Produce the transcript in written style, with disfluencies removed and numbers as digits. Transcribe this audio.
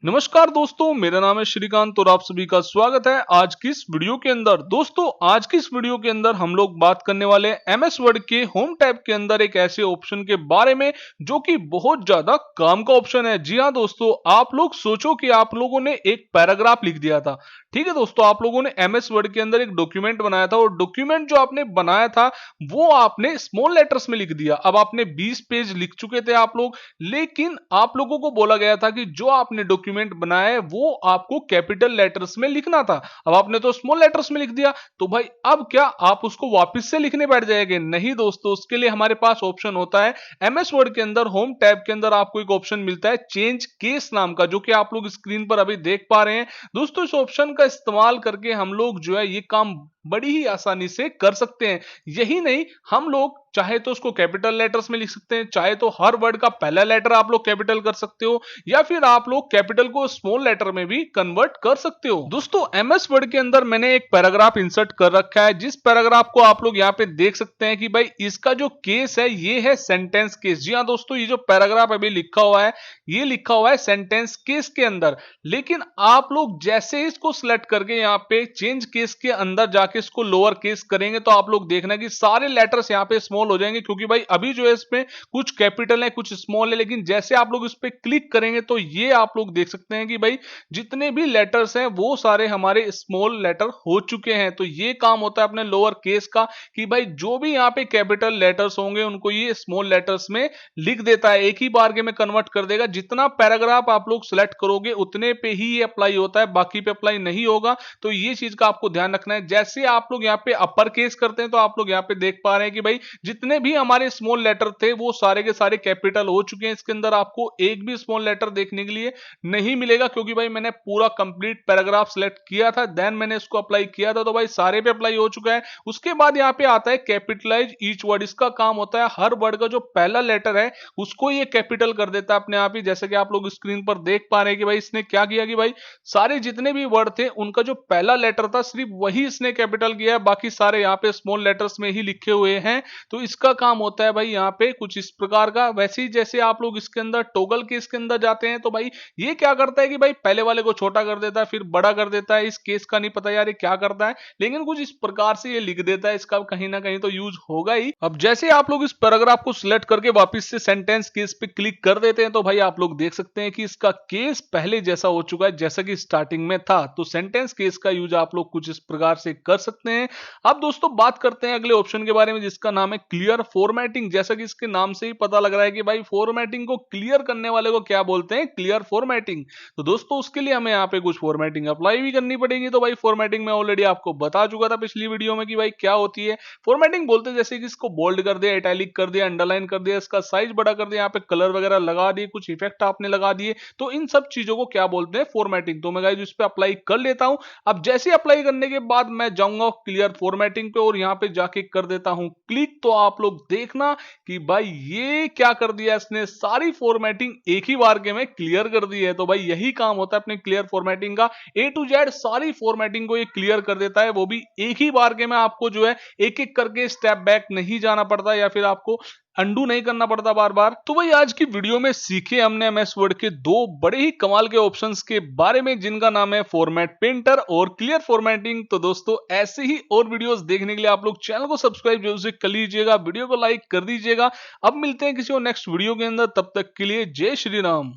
नमस्कार दोस्तों, मेरा नाम है श्रीकांत और आप सभी का स्वागत है आज की इस वीडियो के अंदर। दोस्तों, आज की इस वीडियो के अंदर हम लोग बात करने वाले हैं एमएस वर्ड के होम टैब के अंदर एक ऐसे ऑप्शन के बारे में जो कि बहुत ज्यादा काम का ऑप्शन है। जी हाँ दोस्तों, आप लोग सोचो कि आप लोगों ने एक पैराग्राफ लिख दिया था। ठीक है दोस्तों, आप लोगों ने एमएस वर्ड के अंदर एक डॉक्यूमेंट बनाया था और डॉक्यूमेंट जो आपने बनाया था वो आपने स्मॉल लेटर्स में लिख दिया। अब आपने 20 पेज लिख चुके थे आप लोग, लेकिन आप लोगों को बोला गया था कि जो आपने डॉक्यूमेंट बनाया है वो आपको कैपिटल लेटर्स में लिखना था। अब आपने तो स्मॉल लेटर्स में लिख दिया, तो भाई अब क्या आप उसको वापस से लिखने बैठ जाएंगे? नहीं दोस्तों, उसके लिए हमारे पास ऑप्शन होता है एमएस वर्ड के अंदर होम टैब के अंदर आपको एक ऑप्शन मिलता है चेंज केस नाम का, जो कि आप लोग स्क्रीन पर अभी देख पा रहे हैं। दोस्तों, इस ऑप्शन का इस्तेमाल करके हम लोग जो है ये काम बड़ी ही आसानी से कर सकते हैं। यही नहीं, हम लोग चाहे तो उसको कैपिटल लेटर्स में लिख सकते हैं, चाहे तो हर वर्ड का पहला लेटर आप लोग कैपिटल कर सकते हो, या फिर आप लोग कैपिटल को स्मॉल लेटर में भी कन्वर्ट कर सकते हो। दोस्तों, एमएस वर्ड के अंदर मैंने एक पैराग्राफ इंसर्ट कर रखा है, जिस पैराग्राफ को आप लोग यहाँ पे देख सकते हैं कि भाई इसका जो केस है ये है सेंटेंस केस। जी हाँ दोस्तों, ये जो पैराग्राफ अभी लिखा हुआ है ये लिखा हुआ है सेंटेंस केस के अंदर। लेकिन आप लोग जैसे इसको सिलेक्ट करके यहाँ पे चेंज केस के अंदर जाके इसको लोअर केस करेंगे तो आप लोग देखना कि सारे लेटर्स यहाँ पे स्मॉल हो जाएंगे, क्योंकि भाई अभी जो है इसमें कुछ कैपिटल है कुछ स्मॉल है। लेकिन जैसे आप लोग इस पे क्लिक करेंगे तो ये आप लोग देख सकते हैं कि भाई जितने भी लेटर्स हैं वो सारे हमारे स्मॉल लेटर हो चुके हैं। तो ये काम होता है अपने लोअर केस का कि भाई जो भी यहाँ पे कैपिटल लेटर्स होंगे उनको ये स्मॉल लेटर्स में लिख देता है, एक ही बार के में कन्वर्ट कर देगा। जितना पैराग्राफ आप लोग सिलेक्ट करोगे उतने पे ही ये अप्लाई होता है, बाकी पे अप्लाई नहीं होगा। तो ये चीज का आपको ध्यान रखना है। जैसे आप लोग यहाँ पे अपर केस करते हैं तो आप लोग यहाँ पे देख पा रहे हैं कि भाई जितने भी हमारे स्मॉल लेटर थे वो सारे के सारे कैपिटल हो चुके हैं। इसके अंदर आपको एक भी स्मॉल लेटर देखने के लिए नहीं मिलेगा, क्योंकि भाई मैंने पूरा कंप्लीट पैराग्राफ सिलेक्ट किया था, देन मैंने इसको अप्लाई किया था, तो भाई सारे पे अप्लाई हो चुका है। उसके बाद यहाँ पे आता है कैपिटलाइज ईच वर्ड। इसका काम होता है हर वर्ड का जो पहला लेटर है उसको ये कैपिटल कर देता है अपने आप ही। जैसे कि आप लोग स्क्रीन पर देख पा रहे हैं कि भाई इसने क्या किया कि भाई सारे जितने भी वर्ड थे उनका जो पहला लेटर था सिर्फ वही इसने कैपिटल किया है, बाकी सारे यहाँ पे स्मॉल लेटर्स में ही लिखे हुए हैं। तो इसका काम होता है भाई यहाँ पे कुछ इस प्रकार का। वैसे ही जैसे आप लोग इसके अंदर टॉगल केस के अंदर जाते हैं तो भाई ये क्या करता है कि भाई पहले वाले को छोटा कर देता है फिर बड़ा कर देता है। इस केस का नहीं पता यार ये क्या करता है, लेकिन कुछ इस प्रकार से ये लिख देता है। इसका कहीं ना कहीं तो यूज होगा ही। अब जैसे आप लोग इस पैराग्राफ को सिलेक्ट करके वापस से सेंटेंस केस पे क्लिक कर देते हैं तो भाई आप लोग देख सकते हैं कि इसका केस पहले जैसा हो चुका है जैसा कि स्टार्टिंग में था। तो सेंटेंस केस का यूज आप लोग कुछ इस प्रकार से कर सकते हैं। अब दोस्तों बात करते हैं अगले ऑप्शन के बारे में, जिसका नाम है क्लियर फॉर्मेटिंग। जैसा कि इसके नाम से ही पता लग रहा है कि भाई फॉर्मेटिंग को क्लियर करने वाले को क्या बोलते हैं, क्लियर फॉर्मेटिंग। तो दोस्तों उसके लिए हमें यहाँ पे कुछ फॉर्मेटिंग अप्लाई भी करनी पड़ेगी। तो भाई फॉर्मेटिंग मैं ऑलरेडी आपको बता चुका था पिछली वीडियो में कि भाई क्या होती है फॉर्मेटिंग। बोलते हैं जैसे कि इसको बोल्ड कर दिया, इटैलिक कर दिया, अंडरलाइन कर दिया, इसका साइज बड़ा कर दिया, यहाँ पे कलर वगैरह लगा दिए, कुछ इफेक्ट आपने लगा दिए, तो इन सब चीजों को क्या बोलते हैं, फॉर्मेटिंग। तो मैं गाइस इस पे अप्लाई कर लेता हूं। अब जैसे अप्लाई करने के बाद मैं जाऊंगा क्लियर फॉर्मेटिंग पे और यहाँ पे जाके कर देता हूं क्लिक। तो आप लोग देखना कि भाई ये क्या कर दिया, इसने सारी फॉर्मेटिंग एक ही बार के में क्लियर कर दी है। तो भाई यही काम होता है अपने क्लियर फॉर्मेटिंग का, ए टू जेड सारी फॉर्मेटिंग को ये क्लियर कर देता है, वो भी एक ही बार के में। आपको जो है एक एक करके स्टेप बैक नहीं जाना पड़ता या फिर आपको अंडू नहीं करना पड़ता बार बार। तो भाई आज की वीडियो में सीखे हमने एमएस वर्ड के दो बड़े ही कमाल के ऑप्शंस के बारे में, जिनका नाम है फॉर्मेट पेंटर और क्लियर फॉर्मेटिंग। तो दोस्तों ऐसे ही और वीडियोस देखने के लिए आप लोग चैनल को सब्सक्राइब जरूर से कर लीजिएगा, वीडियो को लाइक कर दीजिएगा। अब मिलते हैं किसी और नेक्स्ट वीडियो के अंदर, तब तक के लिए जय श्री राम।